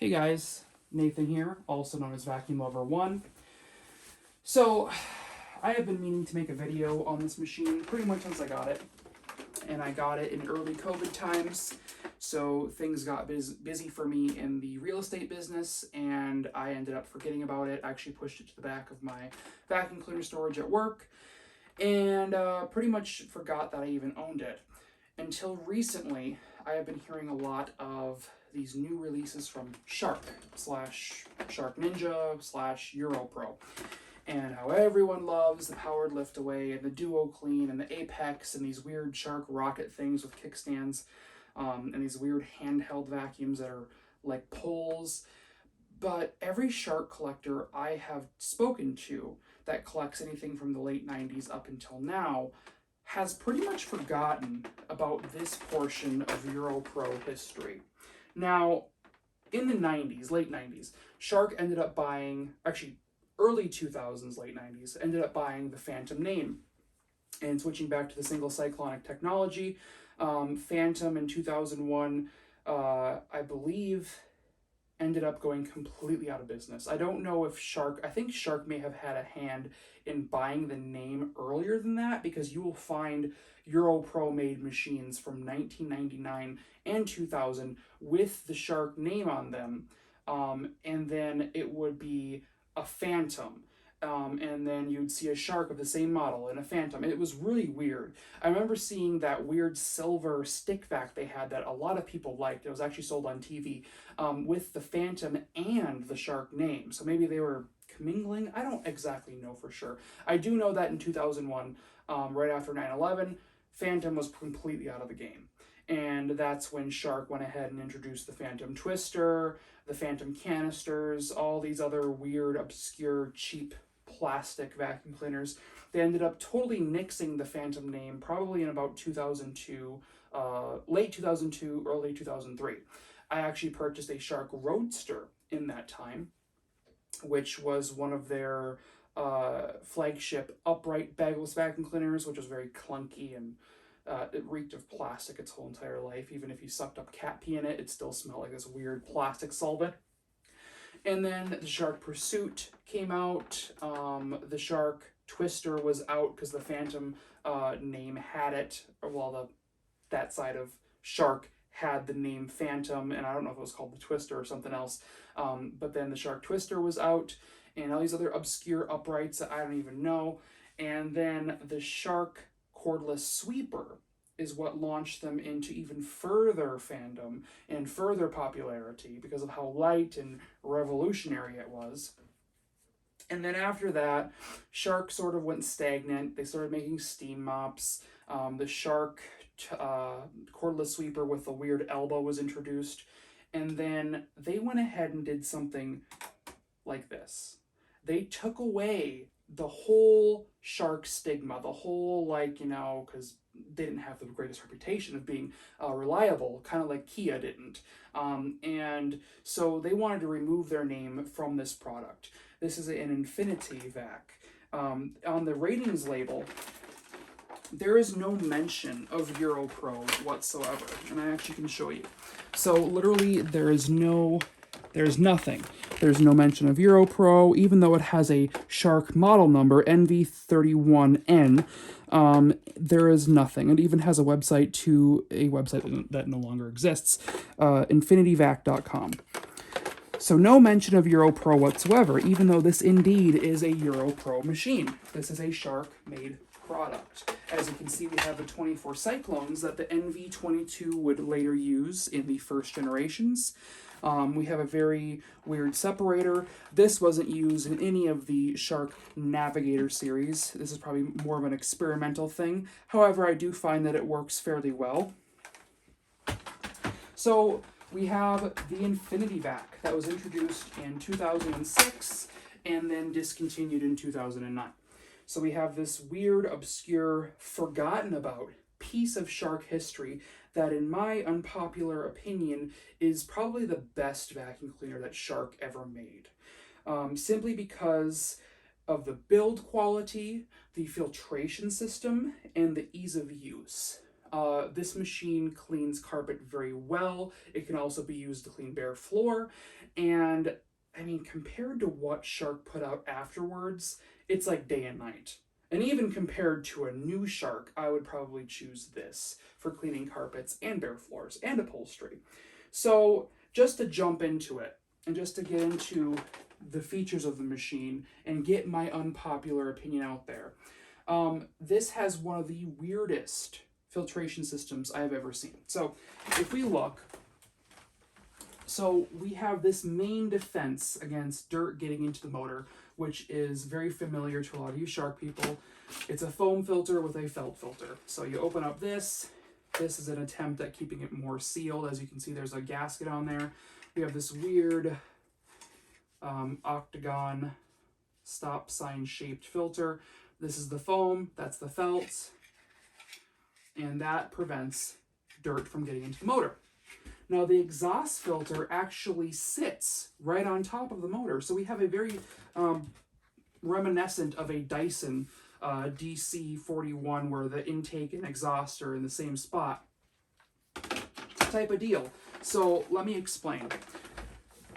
Hey guys, Nathan here, also known as Vacuum Lover 1. So, I have been meaning to make a video on this machine pretty much since I got it. And I got it in early COVID times, so things got busy for me in the real estate business, and I ended up forgetting about it. I actually pushed it to the back of my vacuum cleaner storage at work, and pretty much forgot that I even owned it. Until recently, I have been hearing a lot of these new releases from Shark slash Shark Ninja slash Europro, and how everyone loves the powered lift away and the duo clean and the apex and these weird Shark rocket things with kickstands, and these weird handheld vacuums that are like poles. But every Shark collector I have spoken to that collects anything from the late 90s up until now has pretty much forgotten about this portion of Europro history. Now, in the 90s, late 90s, Shark ended up buying, actually early 2000s, late 90s, ended up buying the Phantom name and switching back to the single cyclonic technology. Phantom in 2001, I believe, ended up going completely out of business. I don't know if Shark, I think Shark may have had a hand in buying the name earlier than that, because you will find Europro made machines from 1999 and 2000 with the Shark name on them. And then it would be a Phantom. And then you'd see a Shark of the same model and a Phantom. It was really weird. I remember seeing that weird silver stick vac they had that a lot of people liked. It was actually sold on TV, with the Phantom and the Shark name. So maybe they were commingling. I don't exactly know for sure. I do know that in 2001, right after 9/11, Phantom was completely out of the game. And that's when Shark went ahead and introduced the Phantom Twister, the Phantom canisters, all these other weird, obscure, cheap plastic vacuum cleaners. They ended up totally nixing the Phantom name probably in about 2002, late 2002, early 2003. I actually purchased a Shark Roadster in that time, which was one of their flagship upright bagless vacuum cleaners, which was very clunky and it reeked of plastic its whole entire life. Even if you sucked up cat pee in it, it still smelled like this weird plastic solvent. And then the Shark Pursuit came out. The Shark Twister was out because the Phantom name had it. That side of Shark had the name Phantom, and I don't know if it was called the Twister or something else. But then the Shark Twister was out, and all these other obscure uprights that I don't even know. And then the Shark Cordless Sweeper is what launched them into even further fandom and further popularity because of how light and revolutionary it was. And then after that, Shark sort of went stagnant. They started making steam mops. The Shark cordless sweeper with the weird elbow was introduced. And then they went ahead and did something like this. They took away the whole Shark stigma, the whole, because they didn't have the greatest reputation of being reliable, kind of like Kia didn't. And so they wanted to remove their name from this product. This is an Infinity vac. On the ratings label, there is no mention of Europro whatsoever, and I actually can show you. So literally, there's nothing. There's no mention of Europro, even though it has a Shark model number, NV31N. There is nothing. It even has a website that no longer exists, infinityvac.com. So no mention of Europro whatsoever, even though this indeed is a Europro machine. This is a Shark-made product. As you can see, we have the 24 cyclones that the NV22 would later use in the first generations. We have a very weird separator. This wasn't used in any of the Shark Navigator series. This is probably more of an experimental thing. However, I do find that it works fairly well. So we have the Infinity vac that was introduced in 2006 and then discontinued in 2009. So we have this weird, obscure, forgotten about piece of Shark history that, in my unpopular opinion, is probably the best vacuum cleaner that Shark ever made. Simply because of the build quality, the filtration system, and the ease of use. This machine cleans carpet very well. It can also be used to clean bare floor. And I mean, compared to what Shark put out afterwards, it's like day and night. And even compared to a new Shark, I would probably choose this for cleaning carpets and bare floors and upholstery. So just to jump into it and just to get into the features of the machine and get my unpopular opinion out there. This has one of the weirdest filtration systems I've ever seen. So if we look, so we have this main defense against dirt getting into the motor, which is very familiar to a lot of you Shark people. It's a foam filter with a felt filter. So you open up this. This is an attempt at keeping it more sealed. As you can see, there's a gasket on there. We have this weird octagon stop sign shaped filter. This is the foam, that's the felt, and that prevents dirt from getting into the motor. Now the exhaust filter actually sits right on top of the motor, so we have a very reminiscent of a Dyson DC41 where the intake and exhaust are in the same spot type of deal. So let me explain.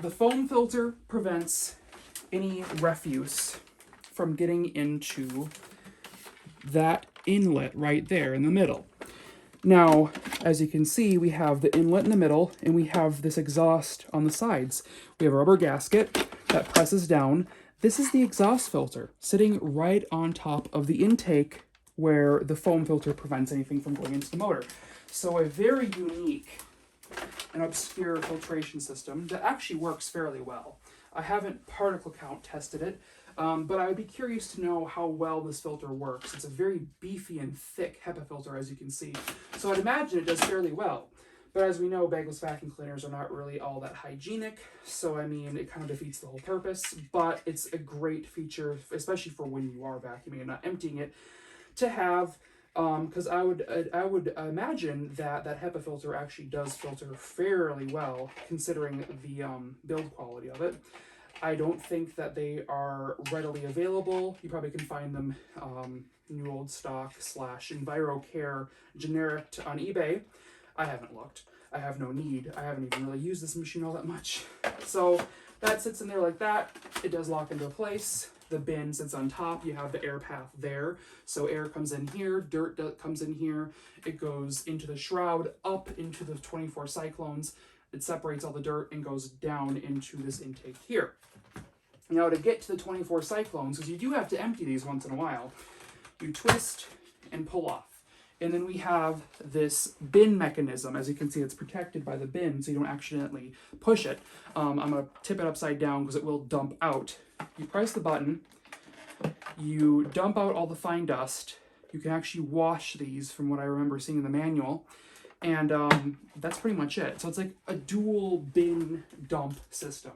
The foam filter prevents any refuse from getting into that inlet right there in the middle. Now, as you can see, we have the inlet in the middle, and we have this exhaust on the sides. We have a rubber gasket that presses down. This is the exhaust filter sitting right on top of the intake where the foam filter prevents anything from going into the motor. So a very unique and obscure filtration system that actually works fairly well. I haven't particle count tested it, but I would be curious to know how well this filter works. It's a very beefy and thick HEPA filter, as you can see. So I'd imagine it does fairly well. But as we know, bagless vacuum cleaners are not really all that hygienic. So, I mean, it kind of defeats the whole purpose. But it's a great feature, especially for when you are vacuuming and not emptying it, to have. Because I would imagine that HEPA filter actually does filter fairly well, considering the build quality of it. I don't think that they are readily available. You probably can find them new old stock / EnviroCare generic on eBay. I haven't looked. I have no need. I haven't even really used this machine all that much. So that sits in there like that. It does lock into place. The bin sits on top. You have the air path there. So air comes in here, dirt comes in here. It goes into the shroud, up into the 24 cyclones. It separates all the dirt and goes down into this intake here. Now to get to the 24 cyclones, because you do have to empty these once in a while, you twist and pull off. And then we have this bin mechanism. As you can see, it's protected by the bin, so you don't accidentally push it. I'm going to tip it upside down because it will dump out. You press the button, you dump out all the fine dust. You can actually wash these from what I remember seeing in the manual. And that's pretty much it. So it's like a dual bin dump system.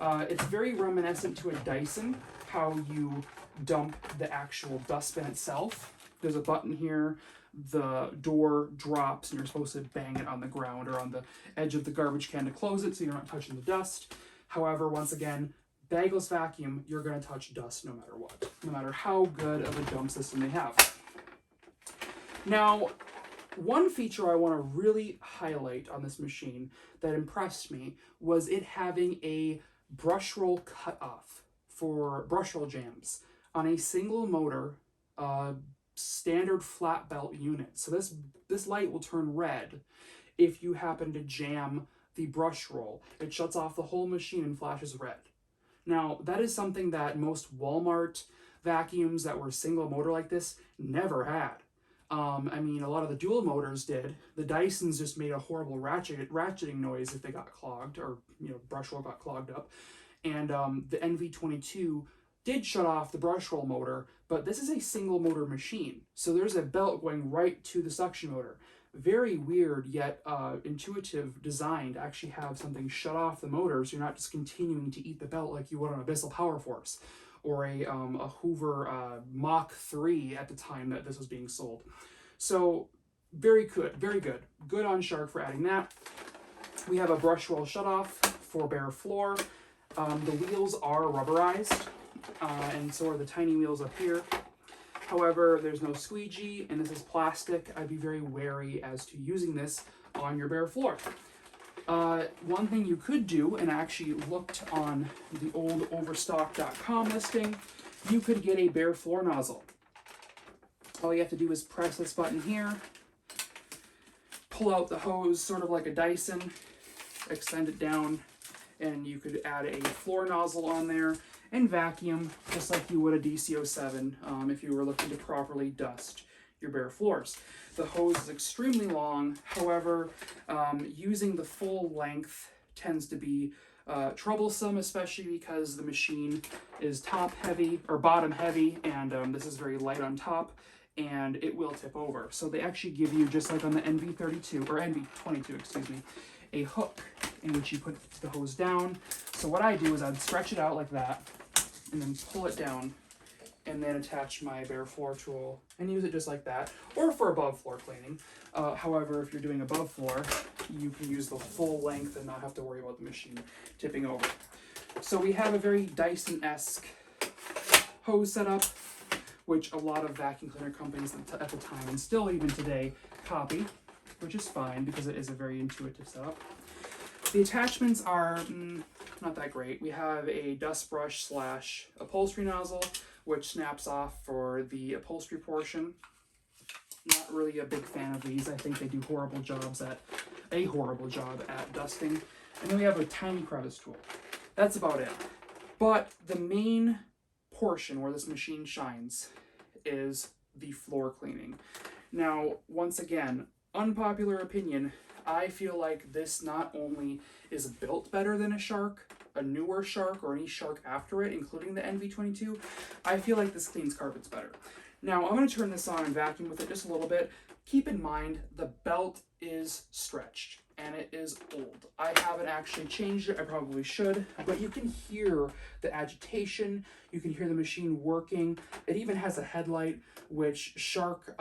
It's very reminiscent to a Dyson, how you dump the actual dustbin itself. There's a button here. The door drops and you're supposed to bang it on the ground or on the edge of the garbage can to close it so you're not touching the dust. However, once again, bagless vacuum, you're going to touch dust no matter what, no matter how good of a dump system they have. Now, one feature I want to really highlight on this machine that impressed me was it having a brush roll cutoff for brush roll jams on a single motor standard flat belt unit. So this light will turn red if you happen to jam the brush roll. It shuts off the whole machine and flashes red. Now, that is something that most Walmart vacuums that were single motor like this never had. I mean, a lot of the dual motors did. The Dysons just made a horrible ratcheting noise if they got clogged or, brush roll got clogged up. And the NV22 did shut off the brush roll motor, but this is a single motor machine. So there's a belt going right to the suction motor. Very weird yet intuitive design to actually have something shut off the motor so you're not just continuing to eat the belt like you would on a Bissell Power Force or a Hoover Mach 3 at the time that this was being sold. So very good, very good. Good on Shark for adding that. We have a brush roll shutoff for bare floor. The wheels are rubberized, and so are the tiny wheels up here. However, there's no squeegee, and this is plastic. I'd be very wary as to using this on your bare floor. One thing you could do, and I actually looked on the old Overstock.com listing, you could get a bare floor nozzle. All you have to do is press this button here, pull out the hose sort of like a Dyson, extend it down, and you could add a floor nozzle on there and vacuum just like you would a DC-07 if you were looking to properly dust your bare floors. The hose is extremely long. However, using the full length tends to be troublesome, especially because the machine is top heavy or bottom heavy, and this is very light on top, and it will tip over. So they actually give you, just like on the NV32 or NV22, excuse me, a hook in which you put the hose down. So what I do is I'd stretch it out like that and then pull it down and then attach my bare floor tool and use it just like that, or for above floor cleaning. However, if you're doing above floor, you can use the full length and not have to worry about the machine tipping over. So we have a very Dyson-esque hose setup, which a lot of vacuum cleaner companies at the time, and still even today, copy, which is fine because it is a very intuitive setup. The attachments are not that great. We have a dust brush / upholstery nozzle, which snaps off for the upholstery portion. Not really a big fan of these. I think they do a horrible job at dusting. And then we have a tiny crevice tool. That's about it. But the main portion where this machine shines is the floor cleaning. Now, once again, unpopular opinion, I feel like this not only is built better than a newer Shark, or any Shark after it, including the NV22, I feel like this cleans carpets better. Now, I'm going to turn this on and vacuum with it just a little bit. Keep in mind, the belt is stretched, and it is old. I haven't actually changed it. I probably should, but you can hear the agitation. You can hear the machine working. It even has a headlight, which Shark,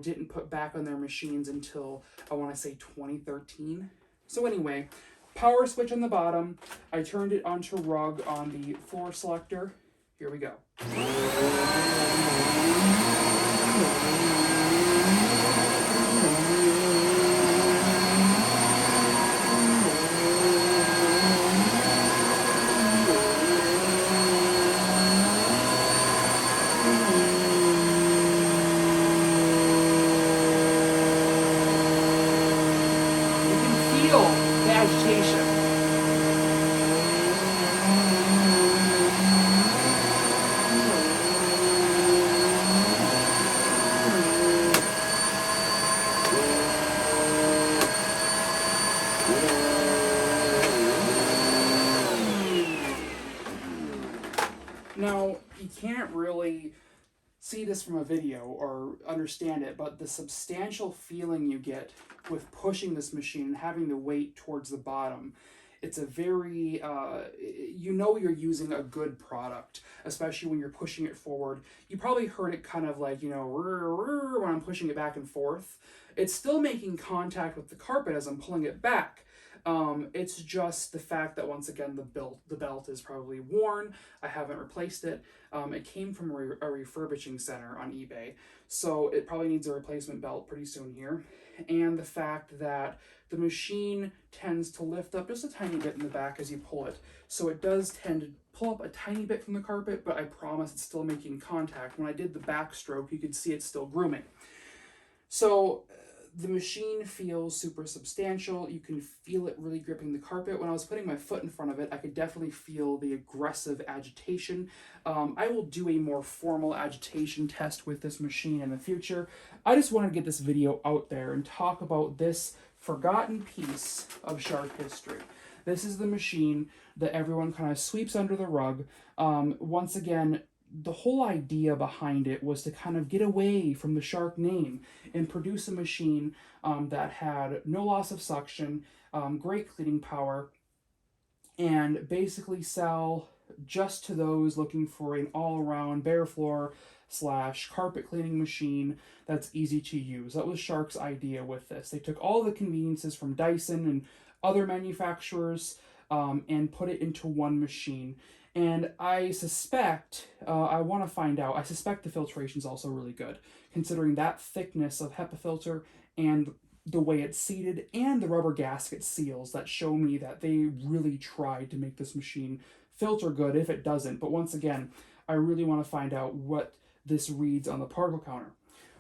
didn't put back on their machines until, I want to say, 2013. So anyway, power switch on the bottom. I turned it onto rug on the floor selector. Here we go. Now, you can't really see this from a video or understand it, but the substantial feeling you get with pushing this machine and having the weight towards the bottom, it's a very, you're using a good product, especially when you're pushing it forward. You probably heard it kind of like, when I'm pushing it back and forth. It's still making contact with the carpet as I'm pulling it back. It's just the fact that, once again, the belt is probably worn. I haven't replaced it. It came from a refurbishing center on eBay, so it probably needs a replacement belt pretty soon here. And the fact that the machine tends to lift up just a tiny bit in the back as you pull it. So it does tend to pull up a tiny bit from the carpet, but I promise it's still making contact. When I did the backstroke, you could see it's still grooming. So the machine feels super substantial. You can feel it really gripping the carpet. When I was putting my foot in front of it, I could definitely feel the aggressive agitation. I will do a more formal agitation test with this machine in the future. I just wanted to get this video out there and talk about this forgotten piece of Shark history. This is the machine that everyone kind of sweeps under the rug. Once again, the whole idea behind it was to kind of get away from the Shark name and produce a machine that had no loss of suction, great cleaning power, and basically sell just to those looking for an all-around bare floor / carpet cleaning machine that's easy to use. That was Shark's idea with this. They took all the conveniences from Dyson and other manufacturers, and put it into one machine. And I suspect, I want to find out, I suspect the filtration is also really good, considering that thickness of HEPA filter and the way it's seated and the rubber gasket seals that show me that they really tried to make this machine filter good if it doesn't. But once again, I really want to find out what this reads on the particle counter.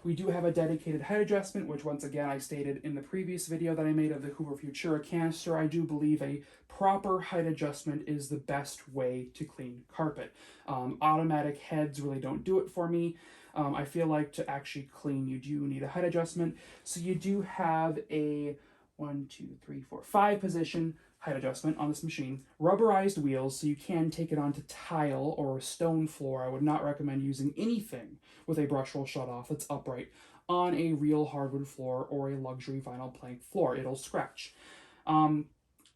We do have a dedicated height adjustment, which once again I stated in the previous video that I made of the Hoover Futura canister. I do believe a proper height adjustment is the best way to clean carpet. Automatic heads really don't do it for me. I feel like to actually clean, you do need a height adjustment. So you do have a 5 position height adjustment on this machine. Rubberized wheels, so you can take it onto tile or a stone floor. I would not recommend using anything with a brush roll shut off that's upright on a real hardwood floor or a luxury vinyl plank floor. It'll scratch.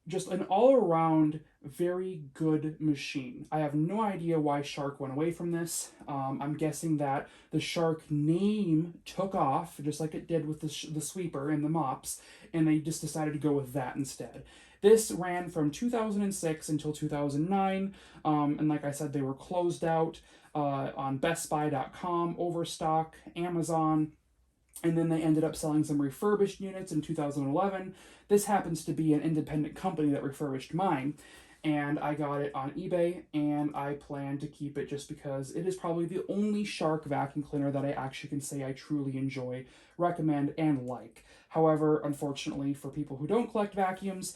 Just an all-around very good machine. I have no idea why Shark went away from this. I'm guessing that the Shark name took off, just like it did with the sweeper and the mops, and they just decided to go with that instead. This ran from 2006 until 2009, and like I said, they were closed out on bestbuy.com, Overstock, Amazon, and then they ended up selling some refurbished units in 2011. This happens to be an independent company that refurbished mine, and I got it on eBay, and I plan to keep it just because it is probably the only Shark vacuum cleaner that I actually can say I truly enjoy, recommend, and like. However, unfortunately, for people who don't collect vacuums,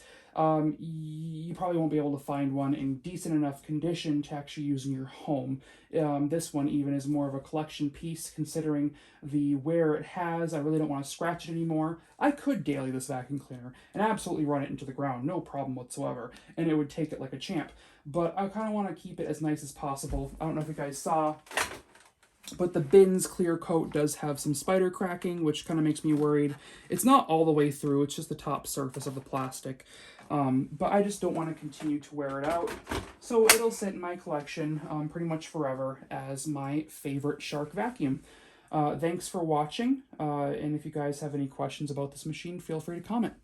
you probably won't be able to find one in decent enough condition to actually use in your home. This one even is more of a collection piece considering the wear it has. I really don't want to scratch it anymore. I could daily this vacuum cleaner and absolutely run it into the ground, no problem whatsoever, and it would take it like a champ. But I kind of want to keep it as nice as possible. I don't know if you guys saw, but the bin's clear coat does have some spider cracking, which kind of makes me worried. It's not all the way through, it's just the top surface of the plastic. But I just don't want to continue to wear it out. So it'll sit in my collection pretty much forever as my favorite Shark vacuum. Thanks for watching, and if you guys have any questions about this machine, feel free to comment.